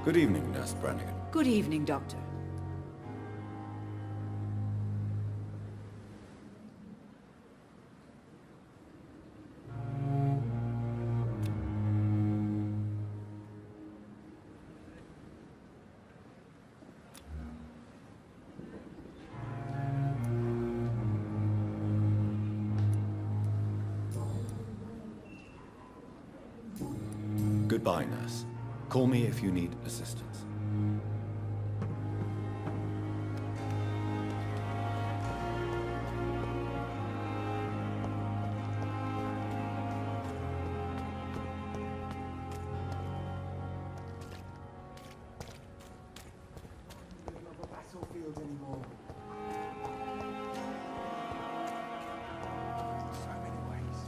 Good evening, Nurse Brannigan. Good evening, Doctor. Goodbye, Nurse. Call me if you need assistance. Battlefield anymore. So many ways.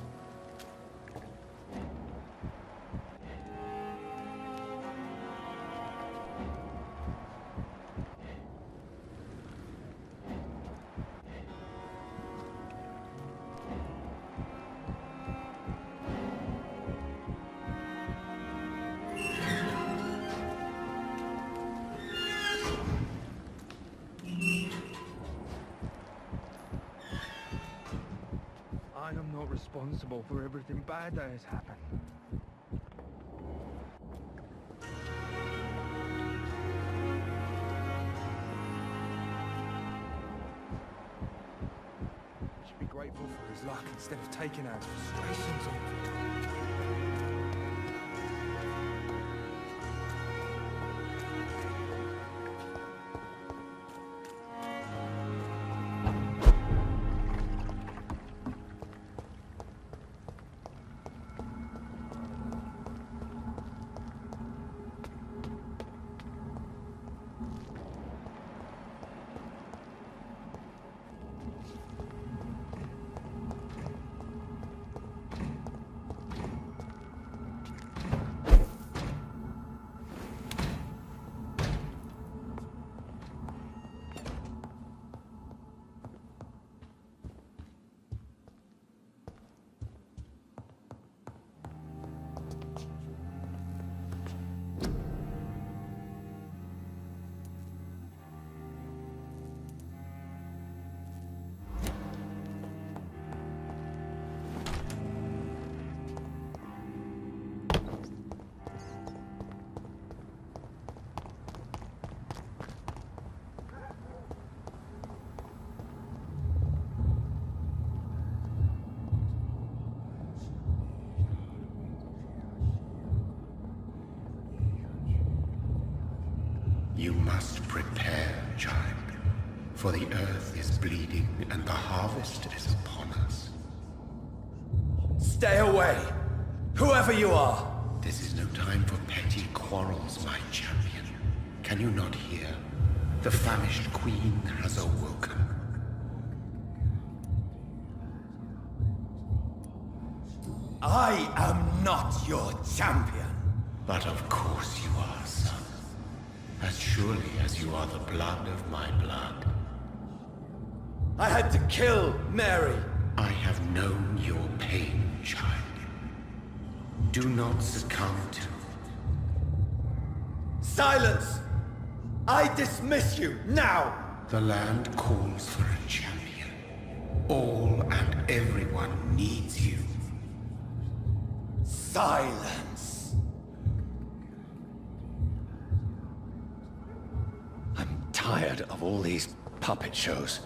I am not responsible for everything bad that has happened. We should be grateful for his luck instead of taking our frustrations on him. You must prepare, child, for the earth is bleeding and the harvest is upon us. Stay away! Whoever you are! This is no time for petty quarrels, my champion. Can you not hear? The famished queen has awoken. I am not your champion! But of course you are, son. As surely as you are the blood of my blood. I had to kill Mary! I have known your pain, child. Do not succumb to... Silence! I dismiss you, now! The land calls for a champion. All and everyone needs you. Silence! I'm tired of all these puppet shows.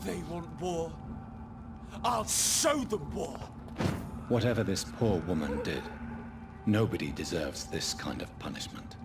They want war. I'll show them war. Whatever this poor woman did, nobody deserves this kind of punishment.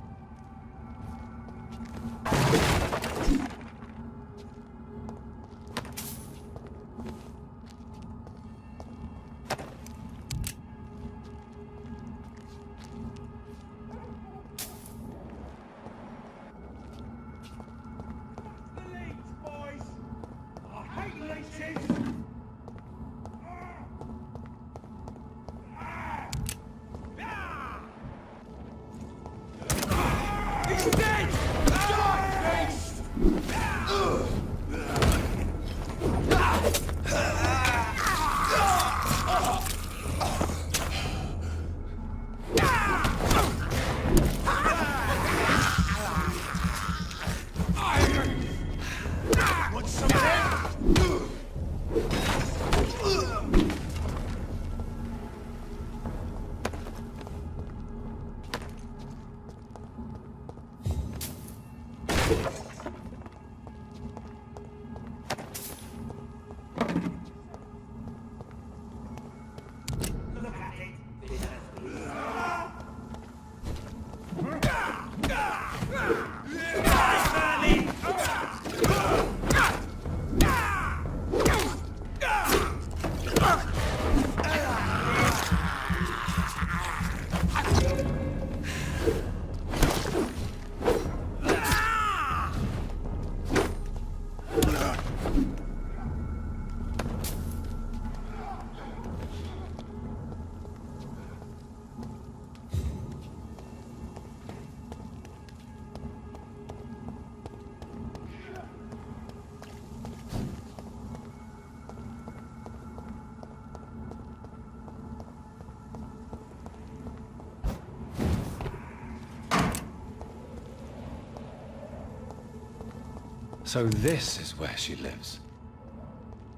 So this is where she lives.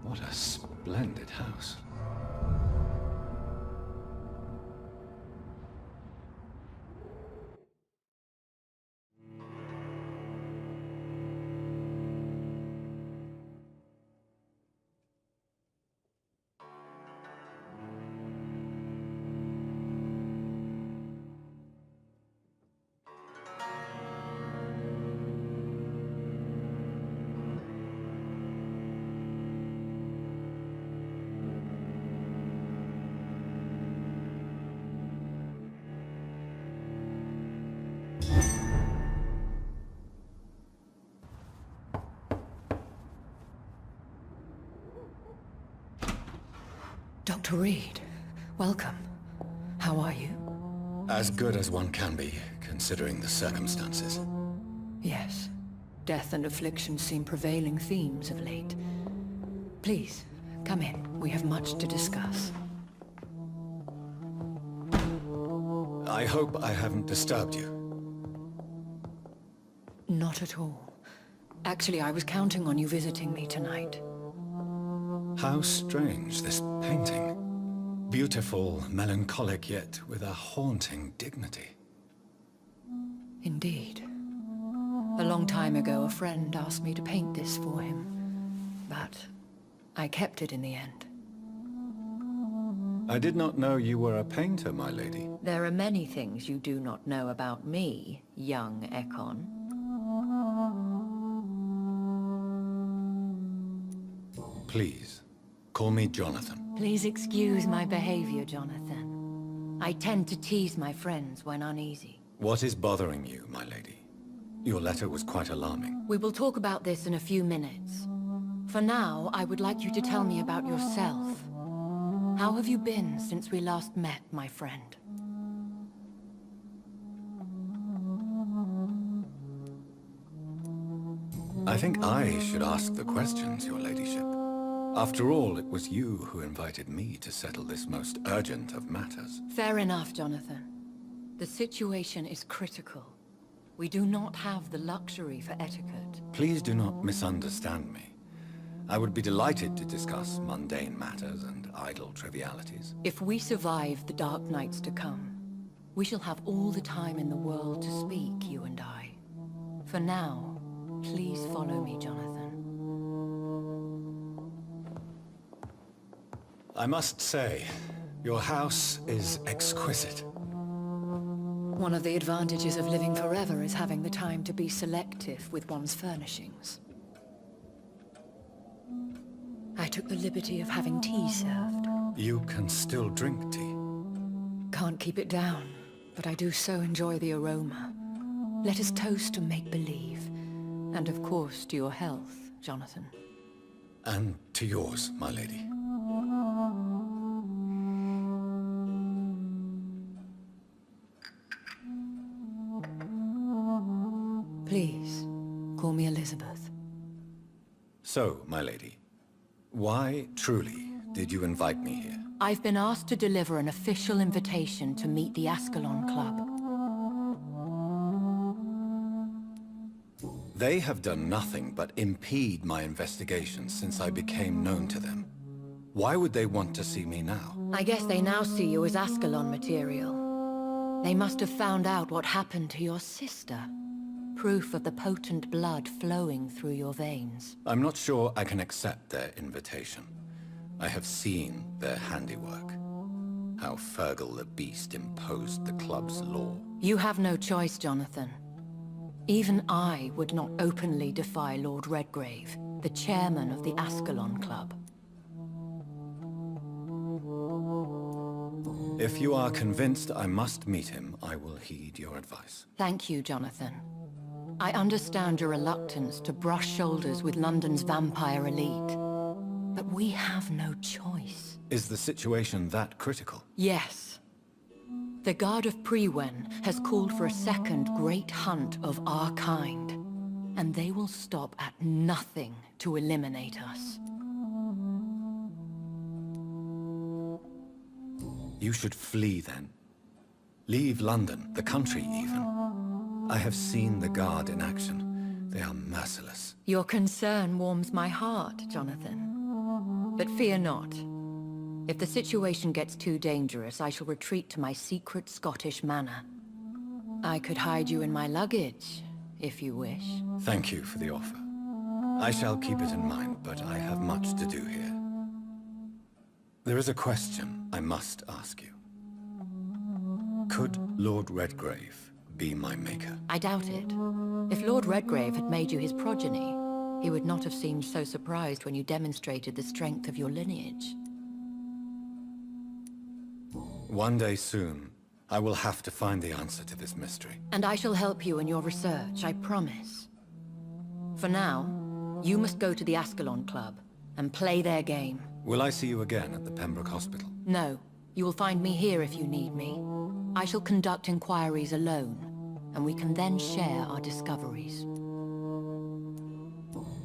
What a splendid house. Dr. Reed, welcome. How are you? As good as one can be, considering the circumstances. Yes. Death and affliction seem prevailing themes of late. Please, come in. We have much to discuss. I hope I haven't disturbed you. Not at all. Actually, I was counting on you visiting me tonight. How strange, this painting. Beautiful, melancholic, yet with a haunting dignity. Indeed. A long time ago, a friend asked me to paint this for him. But I kept it in the end. I did not know you were a painter, my lady. There are many things you do not know about me, young Ekon. Please, call me Jonathan. Please excuse my behavior, Jonathan. I tend to tease my friends when uneasy. What is bothering you, my lady? Your letter was quite alarming. We will talk about this in a few minutes. For now, I would like you to tell me about yourself. How have you been since we last met, my friend? I think I should ask the questions, your ladyship. After all, it was you who invited me to settle this most urgent of matters. Fair enough, Jonathan. The situation is critical. We do not have the luxury for etiquette. Please do not misunderstand me. I would be delighted to discuss mundane matters and idle trivialities. If we survive the dark nights to come, we shall have all the time in the world to speak, you and I. For now, please follow me, Jonathan. I must say, your house is exquisite. One of the advantages of living forever is having the time to be selective with one's furnishings. I took the liberty of having tea served. You can still drink tea. Can't keep it down, but I do so enjoy the aroma. Let us toast to make-believe. And of course to your health, Jonathan. And to yours, my lady. Please, call me Elizabeth. So, my lady, why, truly, did you invite me here? I've been asked to deliver an official invitation to meet the Ascalon Club. They have done nothing but impede my investigations since I became known to them. Why would they want to see me now? I guess they now see you as Ascalon material. They must have found out what happened to your sister. proof of the potent blood flowing through your veins. I'm not sure I can accept their invitation. I have seen their handiwork. How Fergal the Beast imposed the club's law. You have no choice, Jonathan. Even I would not openly defy Lord Redgrave, the chairman of the Ascalon Club. If you are convinced I must meet him, I will heed your advice. Thank you, Jonathan. I understand your reluctance to brush shoulders with London's vampire elite. But we have no choice. Is the situation that critical? Yes. The Guard of Prewen has called for a second great hunt of our kind. And they will stop at nothing to eliminate us. You should flee then. Leave London, the country even. I have seen the Guard in action. They are merciless. Your concern warms my heart, Jonathan. But fear not. If the situation gets too dangerous, I shall retreat to my secret Scottish manor. I could hide you in my luggage, if you wish. Thank you for the offer. I shall keep it in mind, but I have much to do here. There is a question I must ask you. Could Lord Redgrave be my maker? I doubt it. If Lord Redgrave had made you his progeny, he would not have seemed so surprised when you demonstrated the strength of your lineage. One day soon, I will have to find the answer to this mystery. And I shall help you in your research, I promise. For now, you must go to the Ascalon Club and play their game. Will I see you again at the Pembroke Hospital? No, you will find me here if you need me. I shall conduct inquiries alone, and we can then share our discoveries.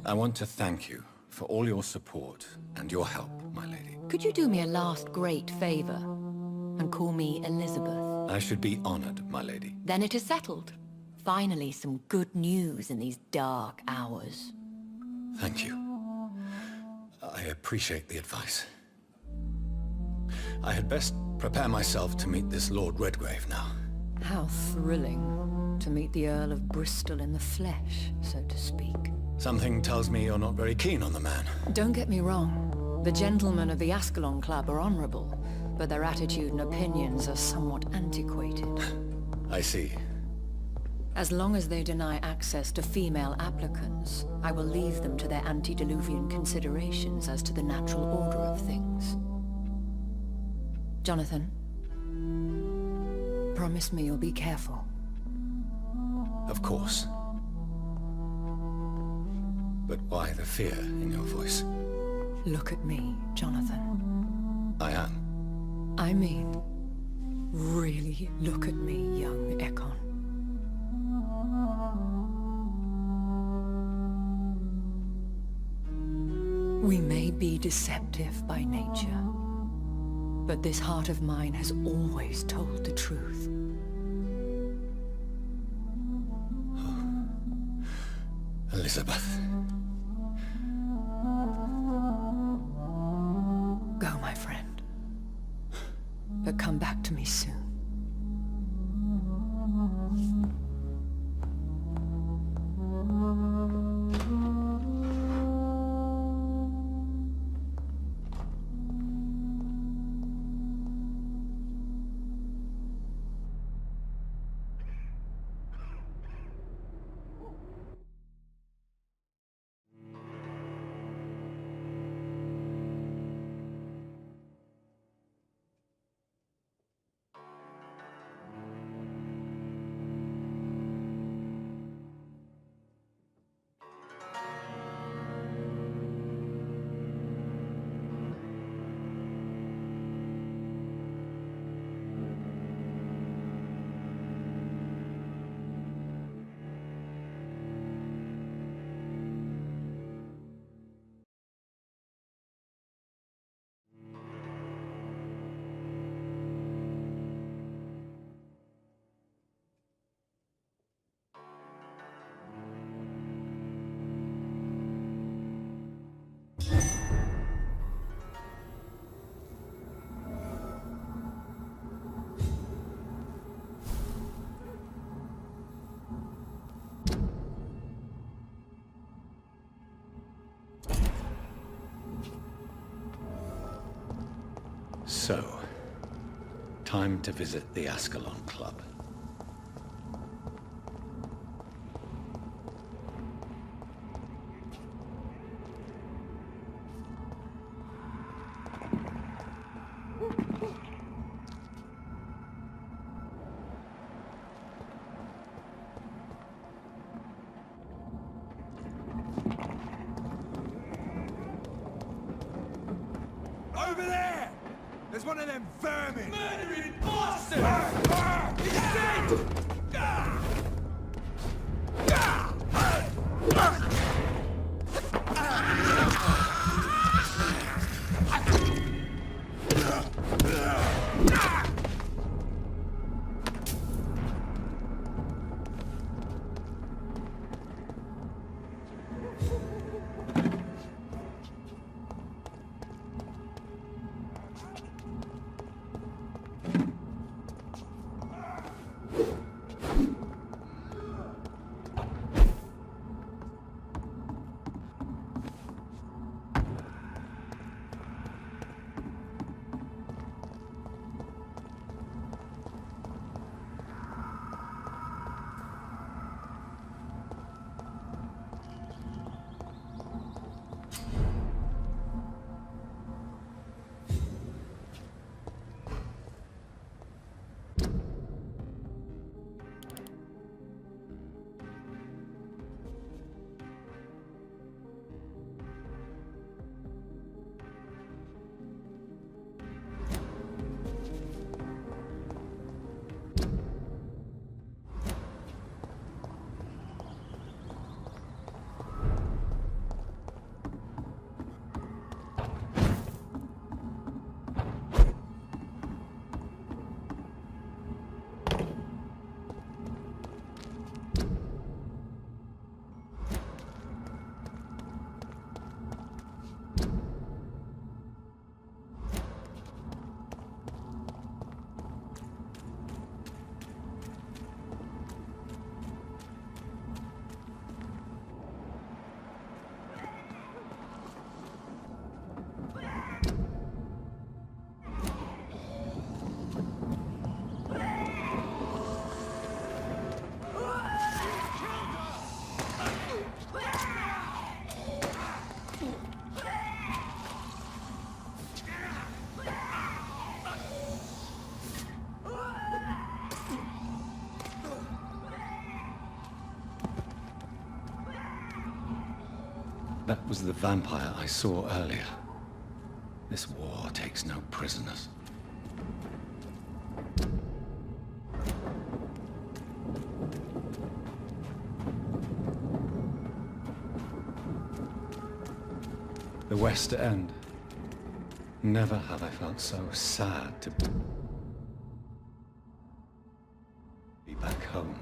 I want to thank you for all your support and your help, my lady. Could you do me a last great favor and call me Elizabeth? I should be honored, my lady. Then it is settled. Finally, some good news in these dark hours. Thank you. I appreciate the advice. I had best prepare myself to meet this Lord Redgrave now. How thrilling to meet the Earl of Bristol in the flesh, so to speak. Something tells me you're not very keen on the man. Don't get me wrong. The gentlemen of the Ascalon Club are honorable, but their attitude and opinions are somewhat antiquated. I see. As long as they deny access to female applicants, I will leave them to their antediluvian considerations as to the natural order of things. Jonathan, promise me you'll be careful. Of course. But why the fear in your voice? Look at me, Jonathan. I am. I mean, really look at me, young Ekon. We may be deceptive by nature, but this heart of mine has always told the truth. Elizabeth. Go, my friend. But come back to me soon. So, time to visit the Ascalon Club. Over there! There's one of them vermin! Murdering bastard! He's dead! That was the vampire I saw earlier. This war takes no prisoners. The West End. Never have I felt so sad to be back home.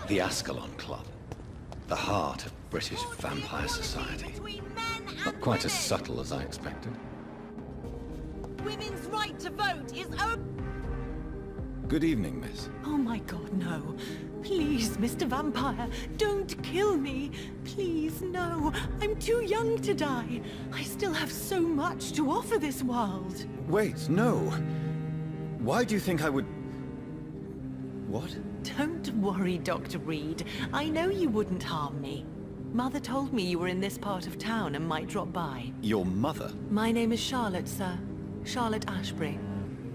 The Ascalon Club. The heart of British vampire society. Not quite as subtle as I expected. Women's right to vote is Good evening, miss. Oh my god, no. Please, Mr. Vampire, don't kill me. Please, no. I'm too young to die. I still have so much to offer this world. Wait, no. Why do you think I would... What? Don't worry, Dr. Reed. I know you wouldn't harm me. Mother told me you were in this part of town and might drop by. Your mother? My name is Charlotte, sir. Charlotte Ashbury.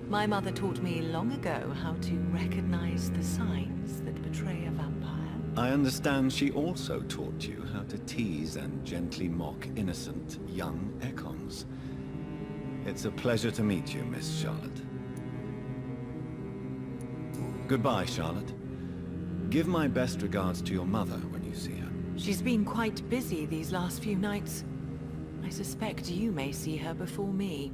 My mother taught me long ago how to recognize the signs that betray a vampire. I understand she also taught you how to tease and gently mock innocent young Ekons. It's a pleasure to meet you, Miss Charlotte. Goodbye, Charlotte. Give my best regards to your mother when you see her. She's been quite busy these last few nights. I suspect you may see her before me.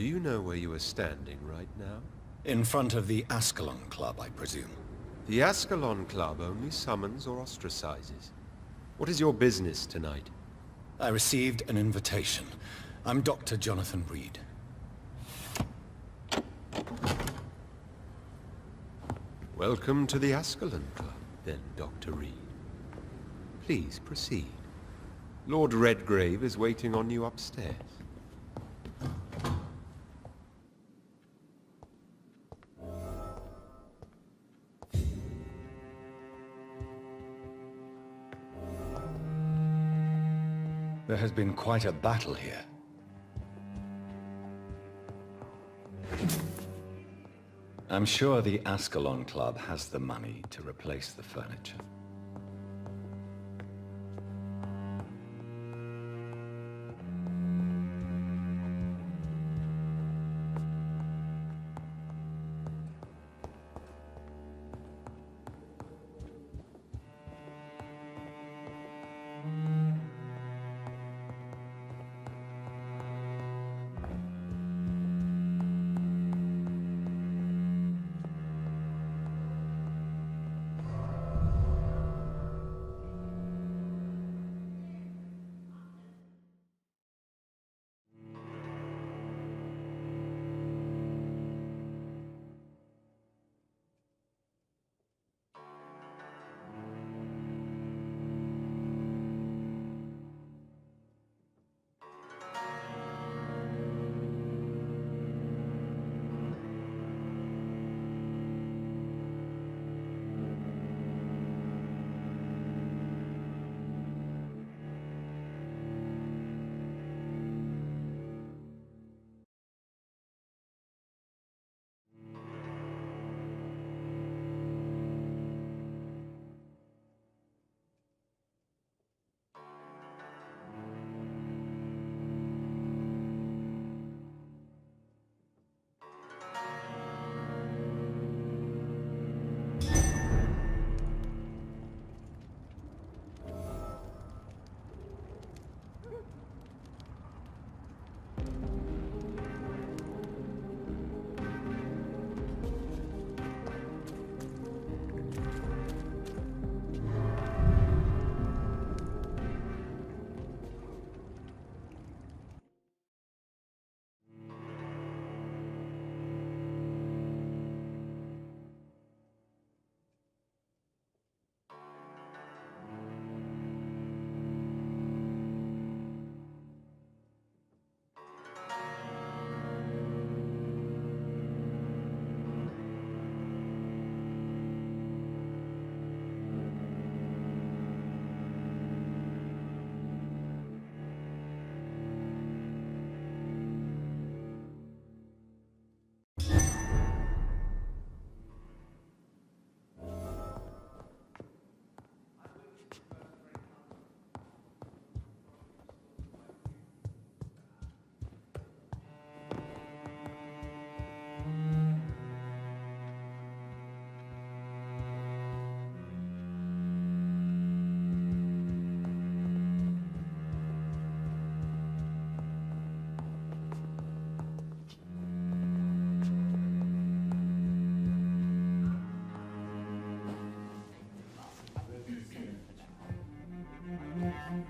Do you know where you are standing right now? In front of the Ascalon Club, I presume. The Ascalon Club only summons or ostracizes. What is your business tonight? I received an invitation. I'm Dr. Jonathan Reed. Welcome to the Ascalon Club, then, Dr. Reed. Please proceed. Lord Redgrave is waiting on you upstairs. There has been quite a battle here. I'm sure the Ascalon Club has the money to replace the furniture.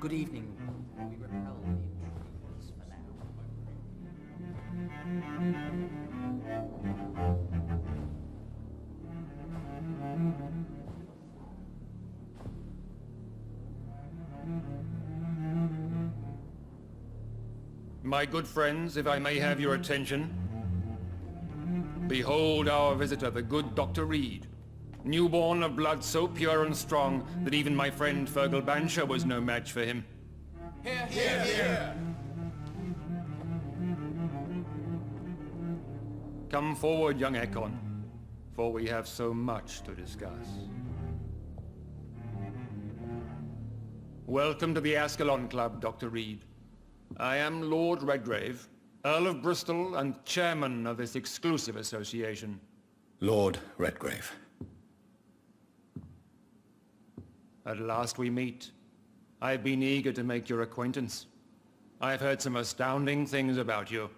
Good evening. We repel the intruders for now. My good friends, if I may have your attention. Behold our visitor, the good Dr. Reed. Newborn of blood so pure and strong that even my friend Fergal Bancher was no match for him. Here, here, here. Come forward, young Ekon, for we have so much to discuss. Welcome to the Ascalon Club, Dr. Reed. I am Lord Redgrave, Earl of Bristol and chairman of this exclusive association. Lord Redgrave. At last we meet. I've been eager to make your acquaintance. I've heard some astounding things about you.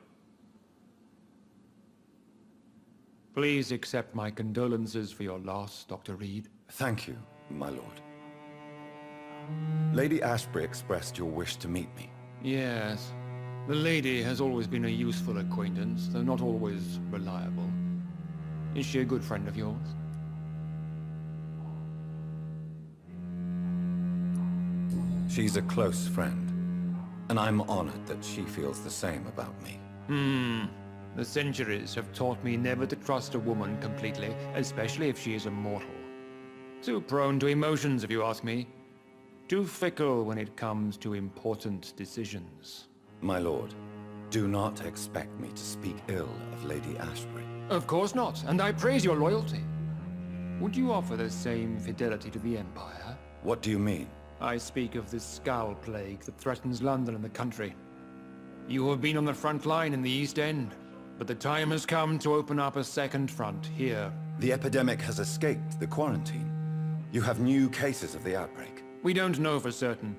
Please accept my condolences for your loss, Dr. Reed. Thank you, my lord. Lady Ashbury expressed your wish to meet me. Yes. The lady has always been a useful acquaintance, though not always reliable. Is she a good friend of yours? She's a close friend, and I'm honored that she feels the same about me. The centuries have taught me never to trust a woman completely, especially if she is a mortal. Too prone to emotions, if you ask me. Too fickle when it comes to important decisions. My lord, do not expect me to speak ill of Lady Ashbury. Of course not, and I praise your loyalty. Would you offer the same fidelity to the Empire? What do you mean? I speak of this Skull Plague that threatens London and the country. You have been on the front line in the East End, but the time has come to open up a second front here. The epidemic has escaped the quarantine. You have new cases of the outbreak. We don't know for certain,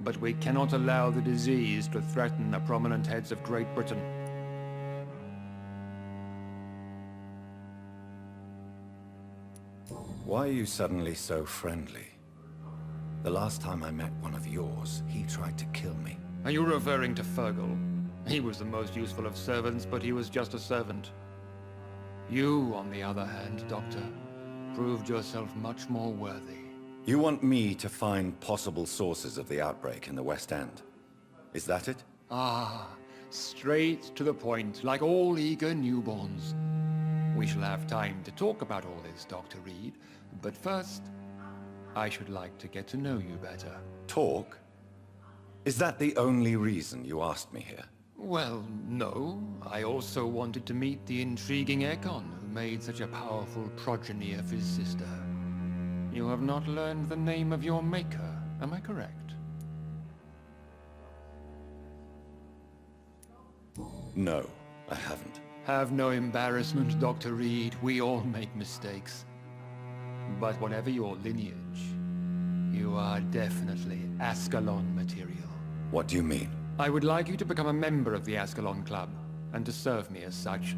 but we cannot allow the disease to threaten the prominent heads of Great Britain. Why are you suddenly so friendly? The last time I met one of yours, he tried to kill me. Are you referring to Fergal? He was the most useful of servants, but he was just a servant. You, on the other hand, Doctor, proved yourself much more worthy. You want me to find possible sources of the outbreak in the West End? Is that it? Ah, straight to the point, like all eager newborns. We shall have time to talk about all this, Dr. Reed, but first, I should like to get to know you better. Talk? Is that the only reason you asked me here? Well, no. I also wanted to meet the intriguing Ekon, who made such a powerful progeny of his sister. You have not learned the name of your maker, am I correct? No, I haven't. Have no embarrassment, Dr. Reed. We all make mistakes. But whatever your lineage, you are definitely Ascalon material. What do you mean? I would like you to become a member of the Ascalon Club, and to serve me as such.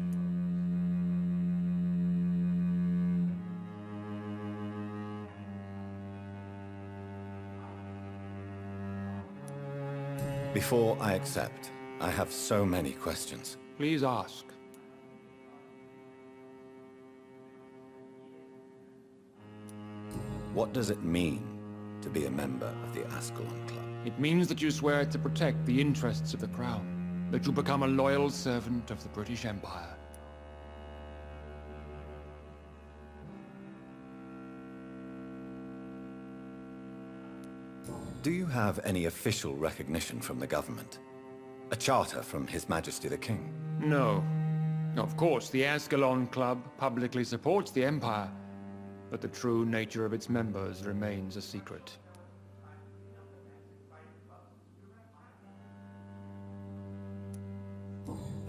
Before I accept, I have so many questions. Please ask. What does it mean to be a member of the Ascalon Club? It means that you swear to protect the interests of the Crown, that you become a loyal servant of the British Empire. Do you have any official recognition from the government? A charter from His Majesty the King? No. Of course, the Ascalon Club publicly supports the Empire, but the true nature of its members remains a secret.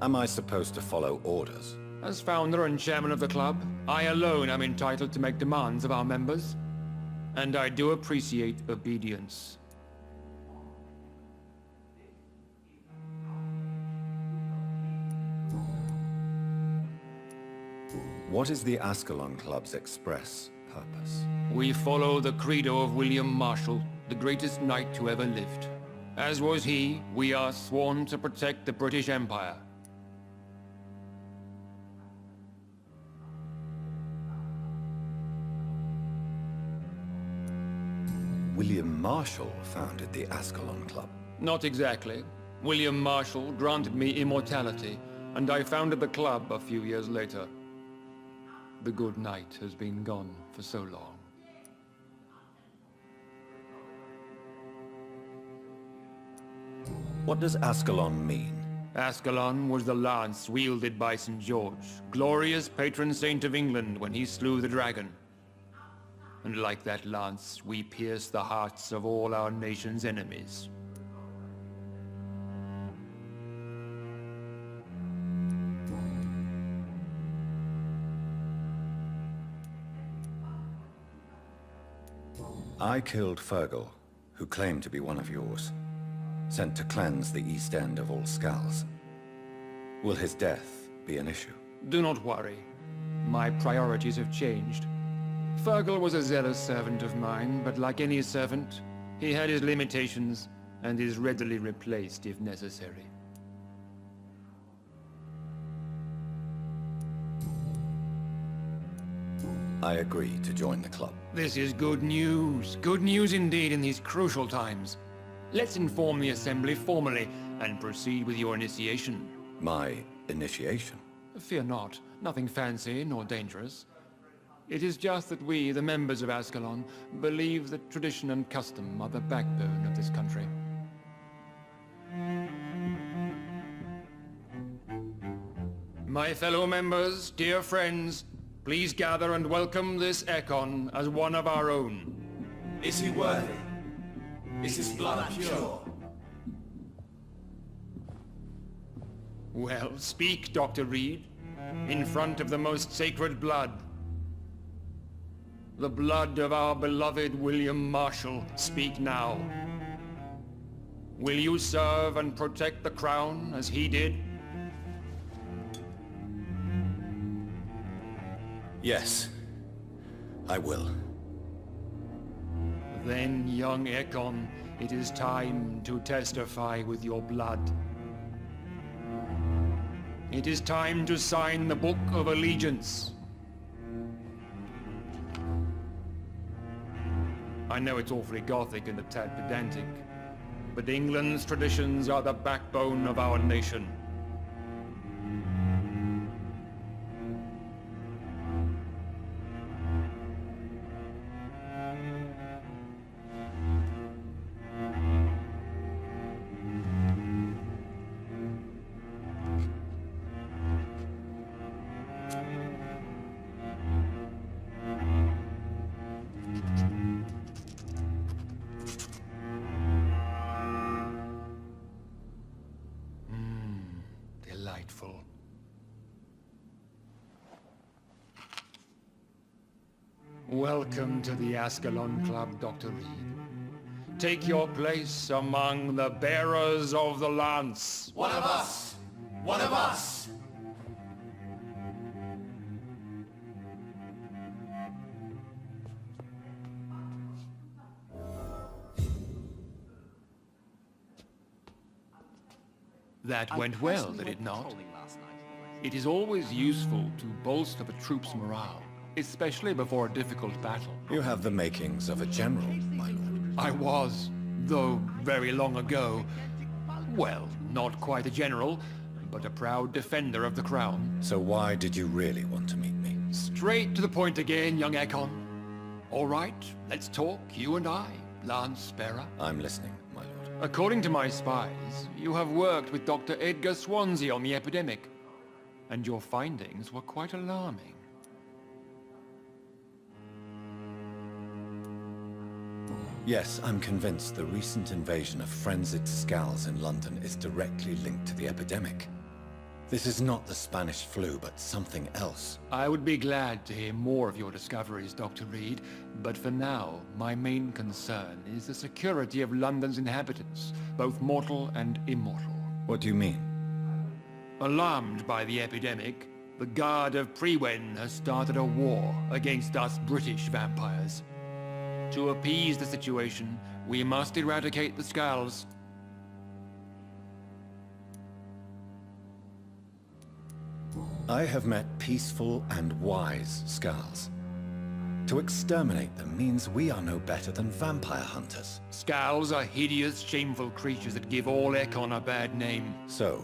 Am I supposed to follow orders? As founder and chairman of the club, I alone am entitled to make demands of our members. And I do appreciate obedience. What is the Ascalon Club's express purpose? We follow the credo of William Marshall, the greatest knight who ever lived. As was he, we are sworn to protect the British Empire. William Marshall founded the Ascalon Club. Not exactly. William Marshall granted me immortality, and I founded the club a few years later. The good knight has been gone for so long. What does Ascalon mean? Ascalon was the lance wielded by St. George, glorious patron saint of England when he slew the dragon. And like that lance, we pierce the hearts of all our nation's enemies. I killed Fergal, who claimed to be one of yours, sent to cleanse the East End of all Skulls. Will his death be an issue? Do not worry. My priorities have changed. Fergal was a zealous servant of mine, but like any servant, he had his limitations and is readily replaced if necessary. I agree to join the club. This is good news. Good news indeed in these crucial times. Let's inform the Assembly formally and proceed with your initiation. My initiation? Fear not. Nothing fancy nor dangerous. It is just that we, the members of Ascalon, believe that tradition and custom are the backbone of this country. My fellow members, dear friends, please gather and welcome this Ekon as one of our own. Is he worthy? Is his blood pure? Well, speak, Dr. Reed, in front of the most sacred blood. The blood of our beloved William Marshall, speak now. Will you serve and protect the crown as he did? Yes, I will. Then, young Ekon, it is time to testify with your blood. It is time to sign the Book of Allegiance. I know it's awfully gothic and a tad pedantic, but England's traditions are the backbone of our nation. Delightful. Welcome to the Ascalon Club, Dr. Reed. Take your place among the bearers of the lance. One of us! One of us! That went well, did it not? It is always useful to bolster the troops' morale, especially before a difficult battle. You have the makings of a general, my lord. I was, though very long ago. Well, not quite a general, but a proud defender of the crown. So why did you really want to meet me? Straight to the point again, young Ekon. All right, let's talk, you and I, Lance Bearer. I'm listening, my lord. According to my spies, you have worked with Dr. Edgar Swansea on the epidemic, and your findings were quite alarming. Yes, I'm convinced the recent invasion of frenzied Skulls in London is directly linked to the epidemic. This is not the Spanish flu, but something else. I would be glad to hear more of your discoveries, Dr. Reed, but for now, my main concern is the security of London's inhabitants, both mortal and immortal. What do you mean? Alarmed by the epidemic, the Guard of Prewen has started a war against us British vampires. To appease the situation, We must eradicate the Skulls. I have met peaceful and wise Skulls. To exterminate them means we are no better than vampire hunters. Skulls are hideous, shameful creatures that give all Ekon a bad name. So,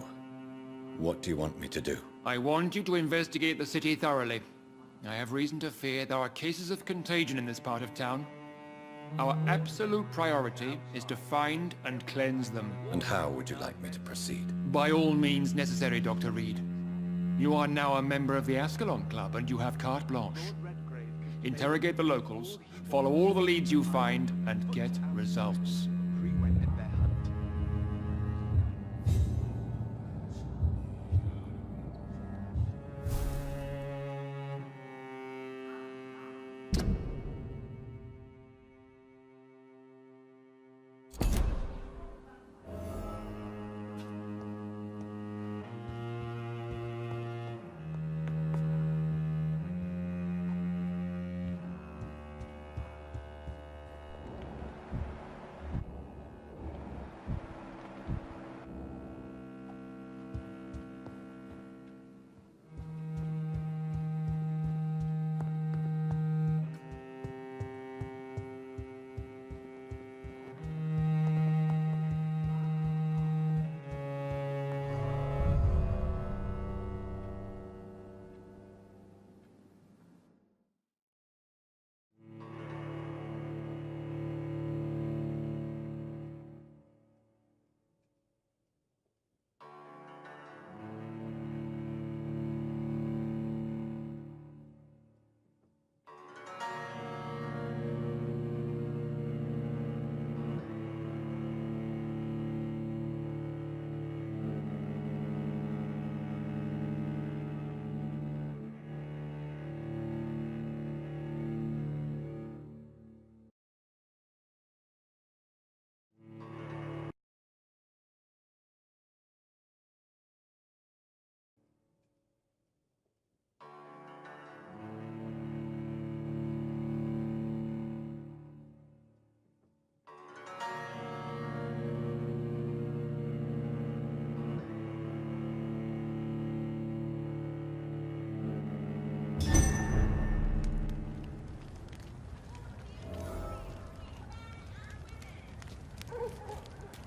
what do you want me to do? I want you to investigate the city thoroughly. I have reason to fear there are cases of contagion in this part of town. Our absolute priority is to find and cleanse them. And how would you like me to proceed? By all means necessary, Dr. Reed. You are now a member of the Ascalon Club and you have carte blanche. Interrogate the locals, follow all the leads you find, and get results.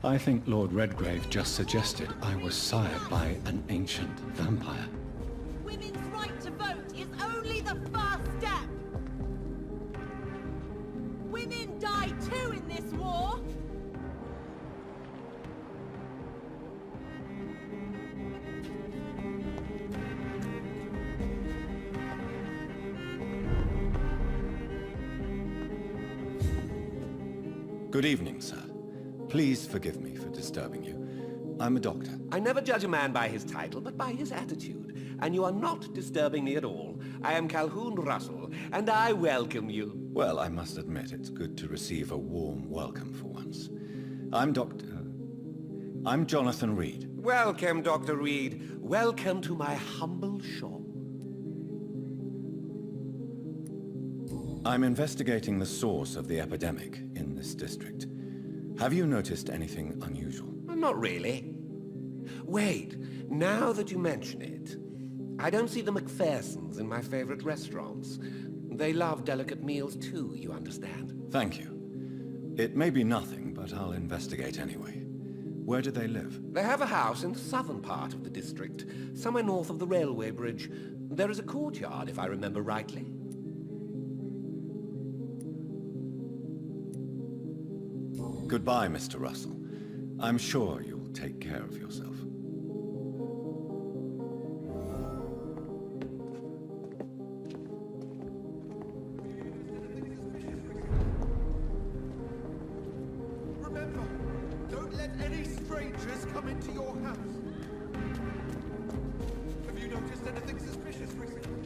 I think Lord Redgrave just suggested I was sired by an ancient vampire. Women's right to vote is only the first step. Women die too in this war. Good evening, sir. Please forgive me for disturbing you. I'm a doctor. I never judge a man by his title, but by his attitude. And you are not disturbing me at all. I am Calhoun Russell, and I welcome you. Well, I must admit it's good to receive a warm welcome for once. I'm Jonathan Reed. Welcome, Dr. Reed. Welcome to my humble shop. I'm investigating the source of the epidemic in this district. Have you noticed anything unusual? Not really. Wait, now that you mention it, I don't see the McPhersons in my favorite restaurants. They love delicate meals too, you understand. Thank you. It may be nothing, but I'll investigate anyway. Where do they live? They have a house in the southern part of the district, somewhere north of the railway bridge. There is a courtyard, if I remember rightly. Goodbye, Mr. Russell. I'm sure you'll take care of yourself. Remember, don't let any strangers come into your house. Have you noticed anything suspicious recently?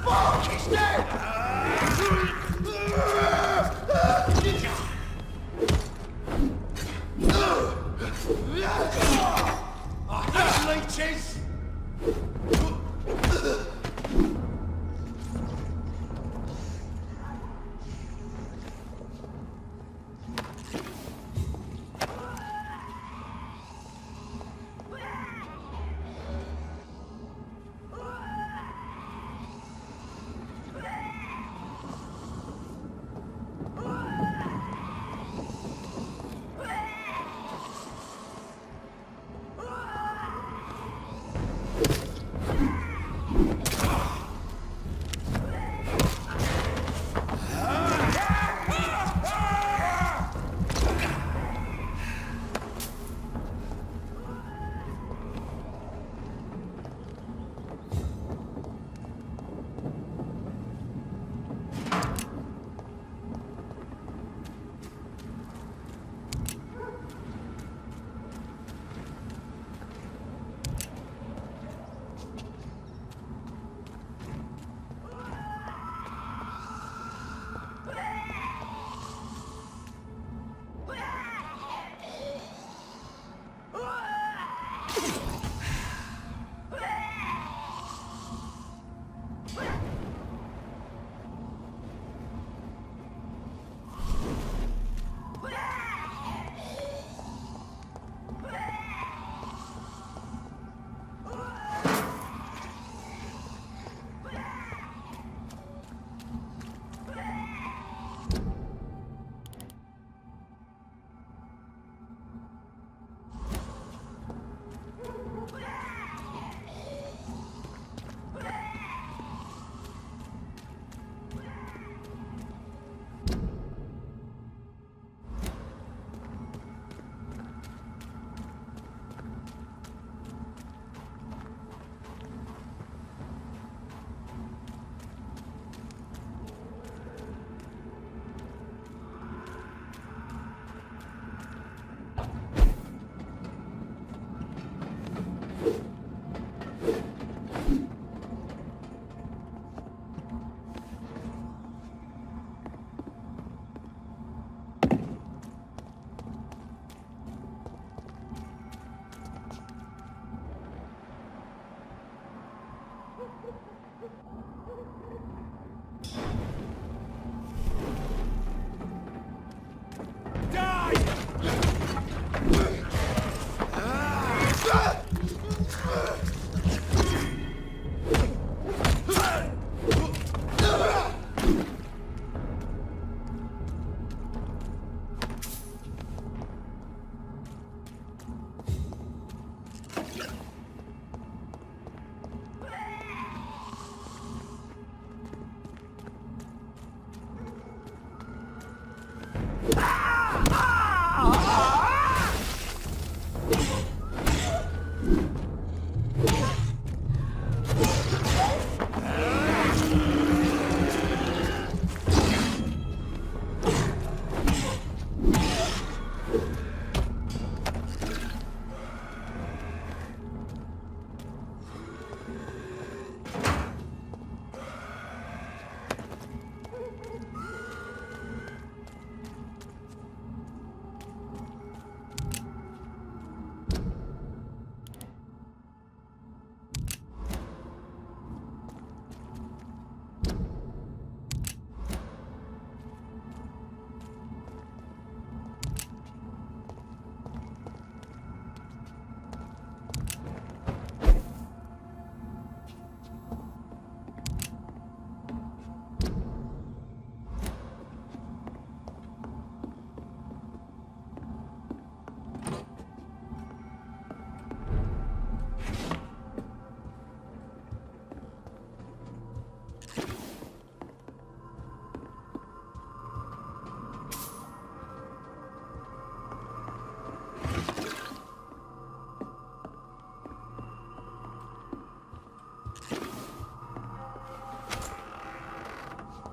Fuck! He's dead! Leeches!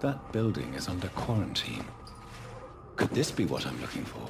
That building is under quarantine. Could this be what I'm looking for?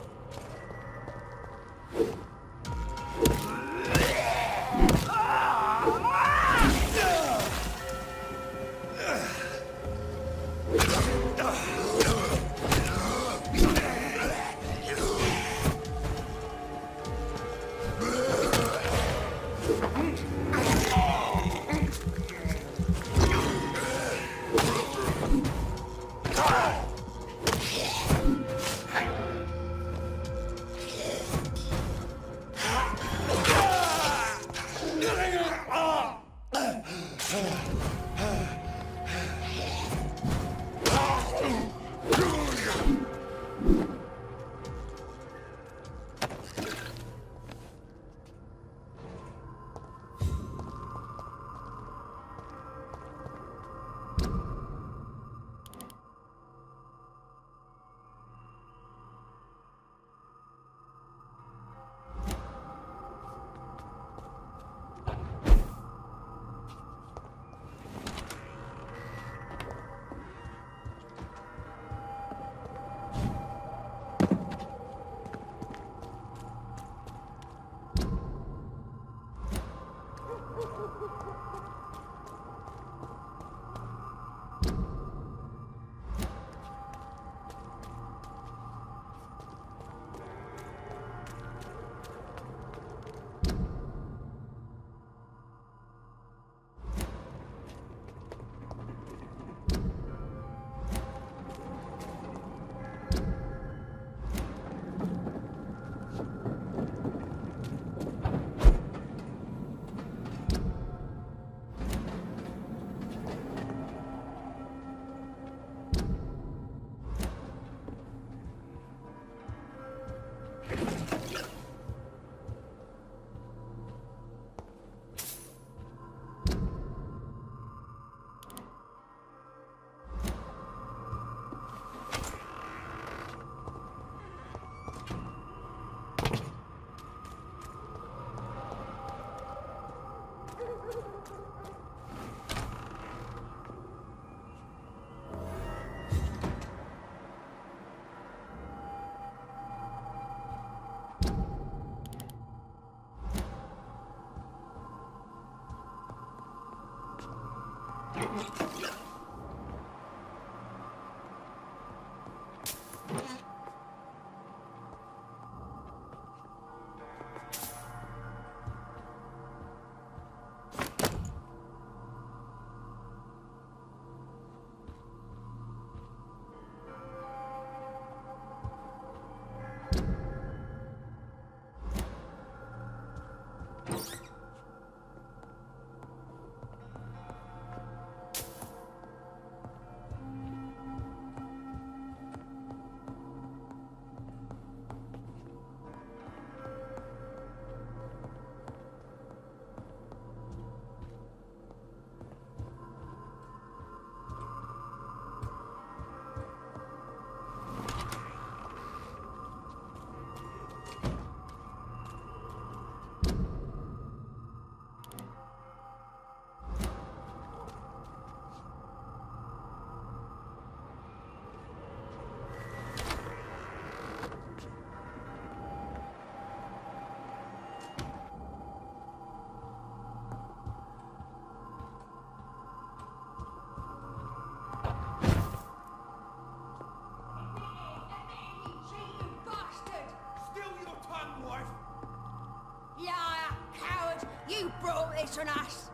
You brought this on us!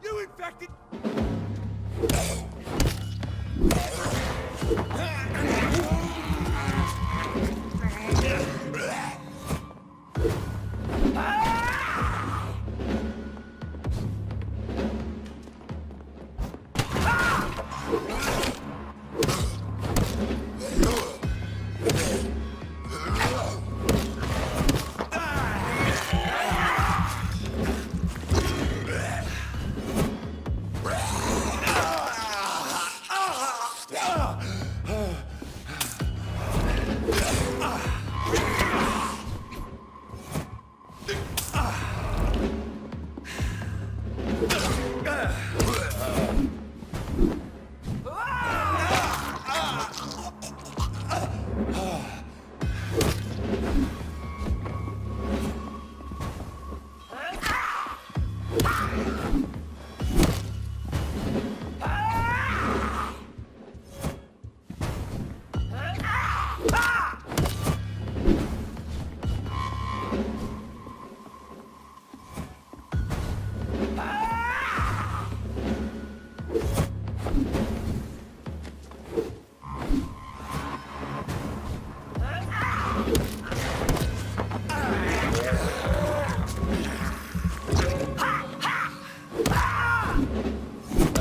You infected...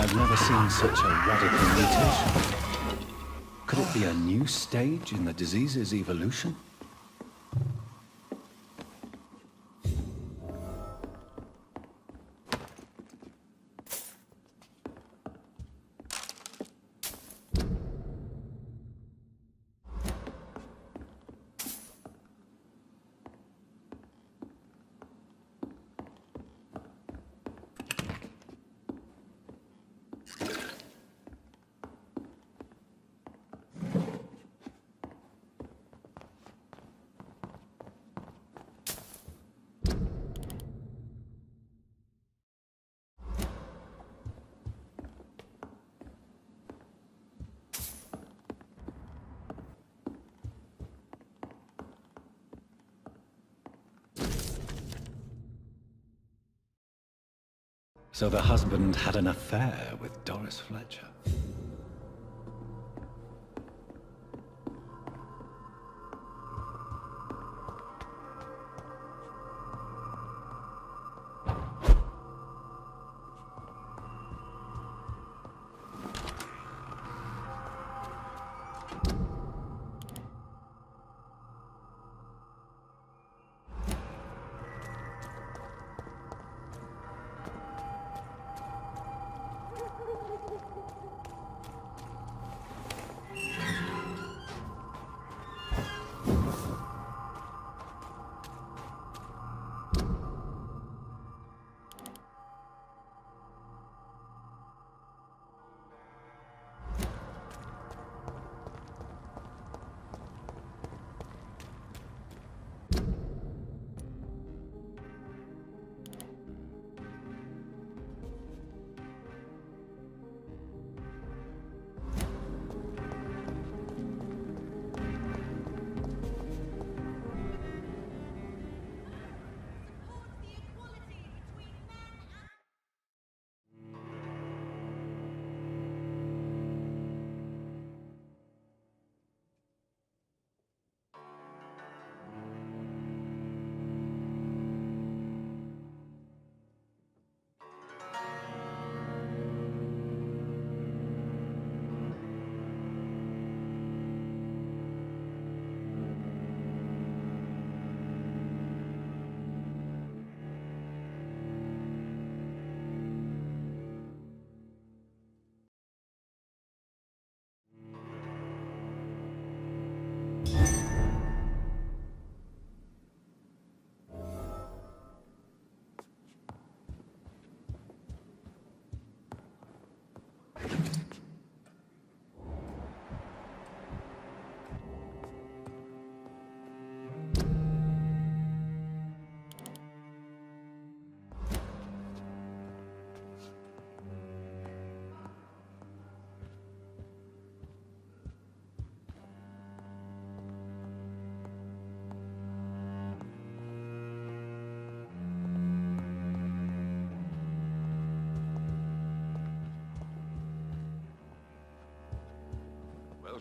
I've never seen such a radical mutation. Could it be a new stage in the disease's evolution? So the husband had an affair with Doris Fletcher.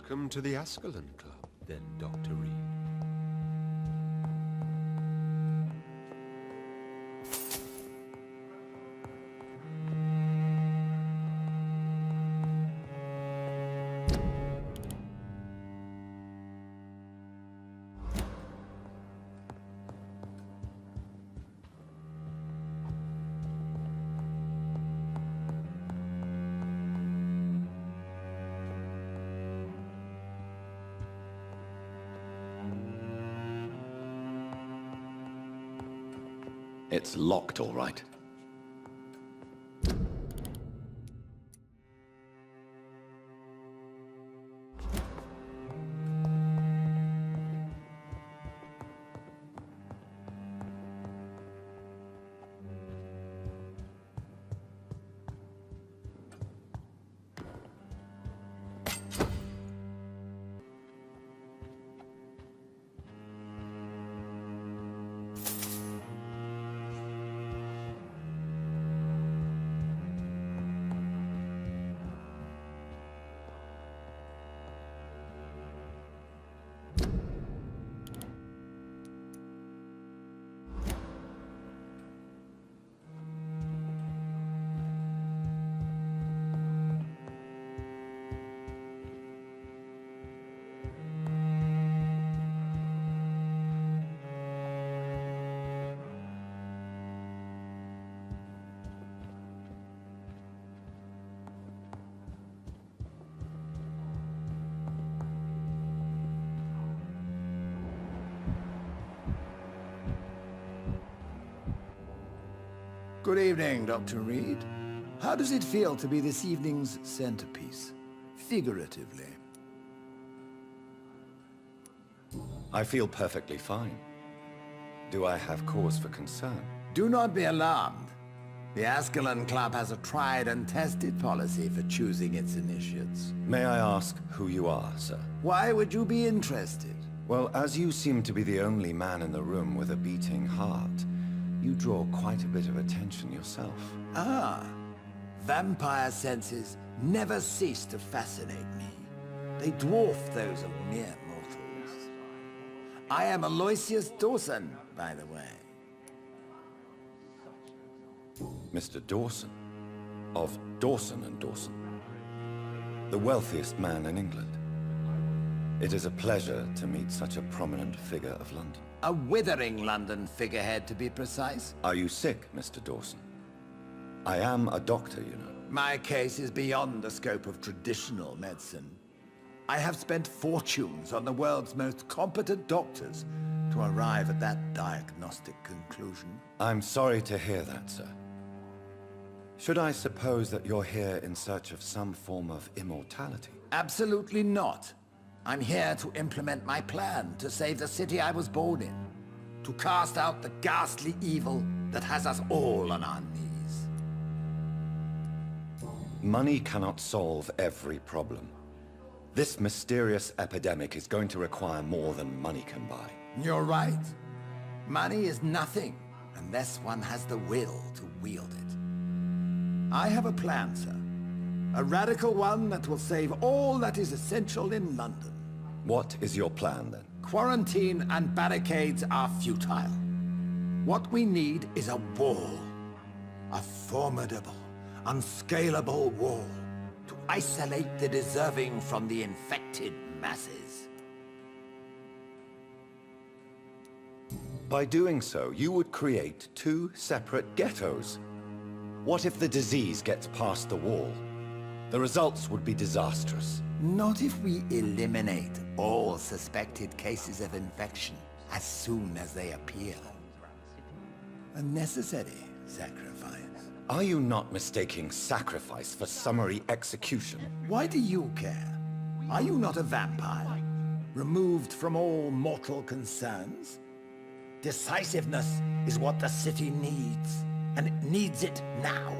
Welcome to the Ascalon Club, then, Dr. Reed. It's locked, all right. Good evening, Dr. Reed. How does it feel to be this evening's centerpiece? Figuratively. I feel perfectly fine. Do I have cause for concern? Do not be alarmed. The Ascalon Club has a tried and tested policy for choosing its initiates. May I ask who you are, sir? Why would you be interested? Well, as you seem to be the only man in the room with a beating heart, You draw quite a bit of attention yourself. Ah, vampire senses never cease to fascinate me. They dwarf those of mere mortals. I am Aloysius Dawson, by the way. Mr. Dawson, of Dawson and Dawson, the wealthiest man in England. It is a pleasure to meet such a prominent figure of London. A withering London figurehead, to be precise. Are you sick, Mr. Dawson? I am a doctor, you know. My case is beyond the scope of traditional medicine. I have spent fortunes on the world's most competent doctors to arrive at that diagnostic conclusion. I'm sorry to hear that, sir. Should I suppose that you're here in search of some form of immortality? Absolutely not. I'm here to implement my plan to save the city I was born in. To cast out the ghastly evil that has us all on our knees. Money cannot solve every problem. This mysterious epidemic is going to require more than money can buy. You're right. Money is nothing unless one has the will to wield it. I have a plan, sir. A radical one that will save all that is essential in London. What is your plan, then? Quarantine and barricades are futile. What we need is a wall. A formidable, unscalable wall to isolate the deserving from the infected masses. By doing so, you would create two separate ghettos. What if the disease gets past the wall? The results would be disastrous. Not if we eliminate all suspected cases of infection as soon as they appear. A necessary sacrifice. Are you not mistaking sacrifice for summary execution? Why do you care? Are you not a vampire? Removed from all mortal concerns? Decisiveness is what the city needs, and it needs it now.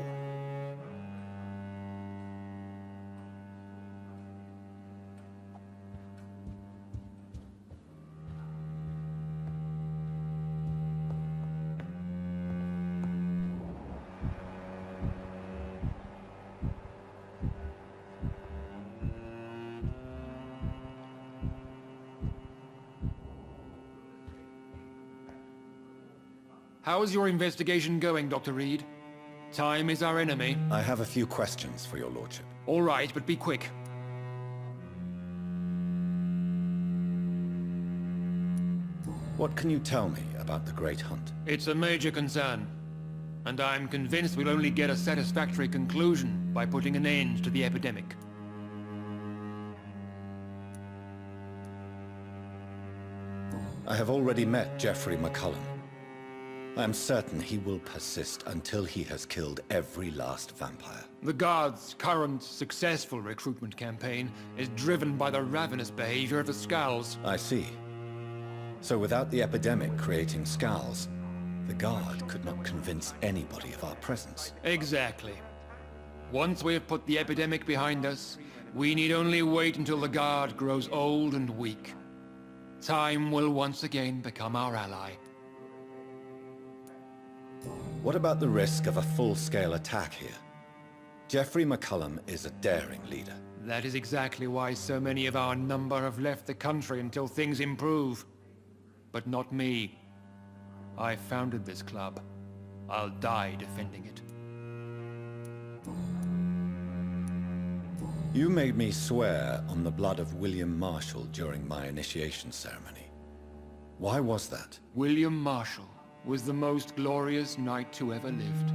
How is your investigation going, Dr. Reed? Time is our enemy. I have a few questions for your lordship. All right, but be quick. What can you tell me about the Great Hunt? It's a major concern, and I'm convinced we'll only get a satisfactory conclusion by putting an end to the epidemic. I have already met Geoffrey McCullum. I am certain he will persist until he has killed every last vampire. The Guard's current successful recruitment campaign is driven by the ravenous behavior of the Scowls. I see. So without the epidemic creating Scowls, the Guard could not convince anybody of our presence. Exactly. Once we have put the epidemic behind us, we need only wait until the Guard grows old and weak. Time will once again become our ally. What about the risk of a full-scale attack here? Geoffrey McCullum is a daring leader. That is exactly why so many of our number have left the country until things improve. But not me. I founded this club. I'll die defending it. You made me swear on the blood of William Marshall during my initiation ceremony. Why was that? William Marshall was the most glorious knight who ever lived.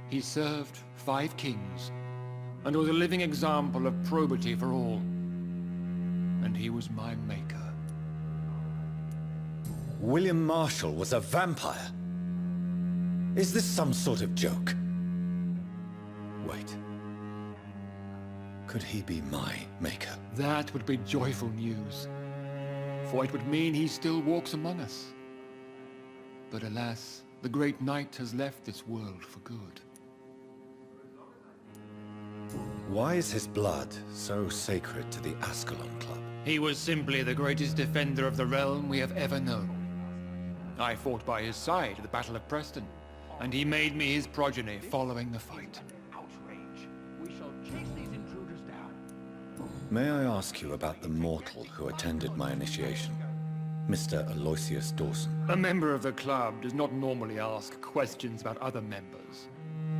He served 5 kings, and was a living example of probity for all. And he was my maker. William Marshall was a vampire? Is this some sort of joke? Wait. Could he be my maker? That would be joyful news, for it would mean he still walks among us. But alas, the great knight has left this world for good. Why is his blood so sacred to the Ascalon Club? He was simply the greatest defender of the realm we have ever known. I fought by his side at the Battle of Preston, and he made me his progeny following the fight. Outrage. We shall chase these intruders down. May I ask you about the mortal who attended my initiation? Mr. Aloysius Dawson. A member of the club does not normally ask questions about other members.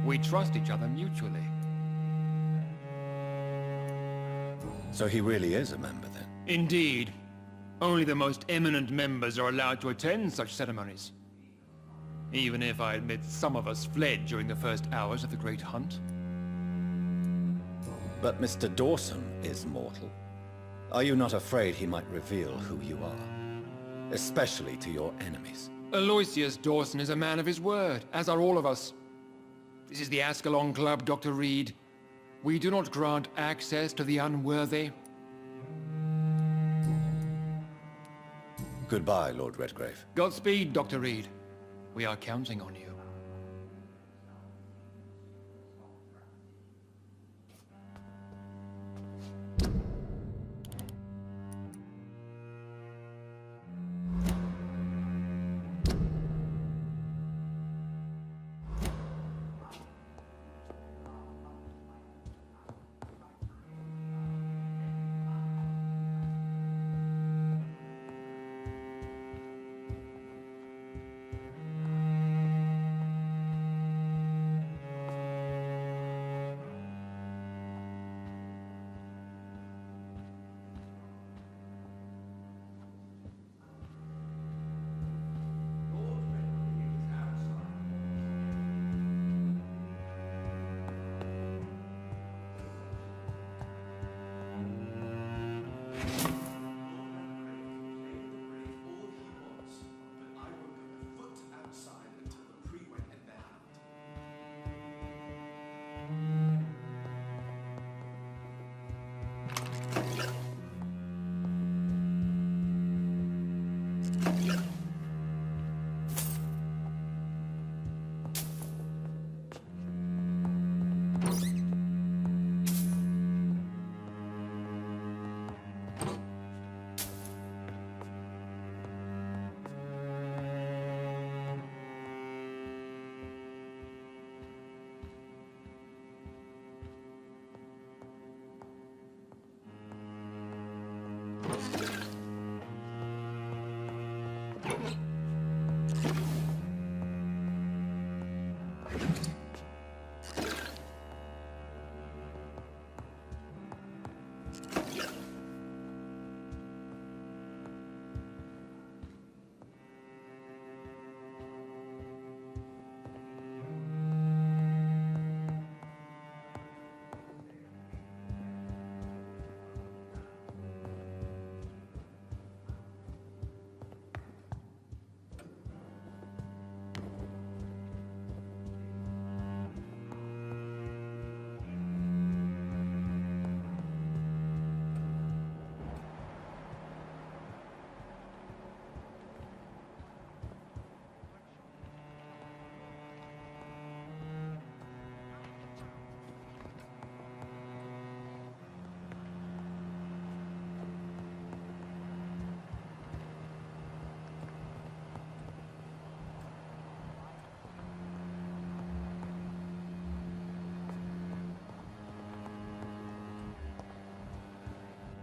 We trust each other mutually. So he really is a member, then? Indeed. Only the most eminent members are allowed to attend such ceremonies. Even if I admit some of us fled during the first hours of the Great Hunt. But Mr. Dawson is mortal. Are you not afraid he might reveal who you are? Especially to your enemies. Aloysius Dawson is a man of his word, as are all of us. This is the Ascalon Club, Dr. Reed. We do not grant access to the unworthy. Goodbye, Lord Redgrave. Godspeed, Dr. Reed. We are counting on you.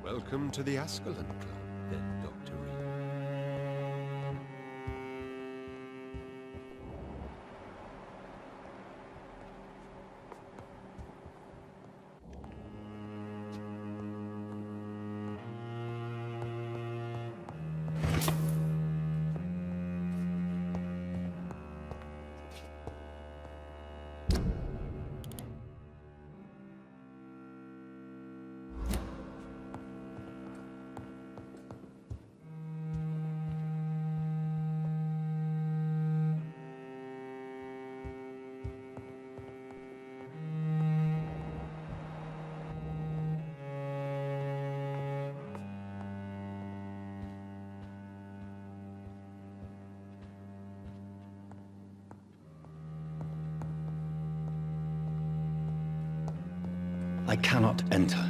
Welcome to the Ascalon Club, then, Dr. Reed. I cannot enter.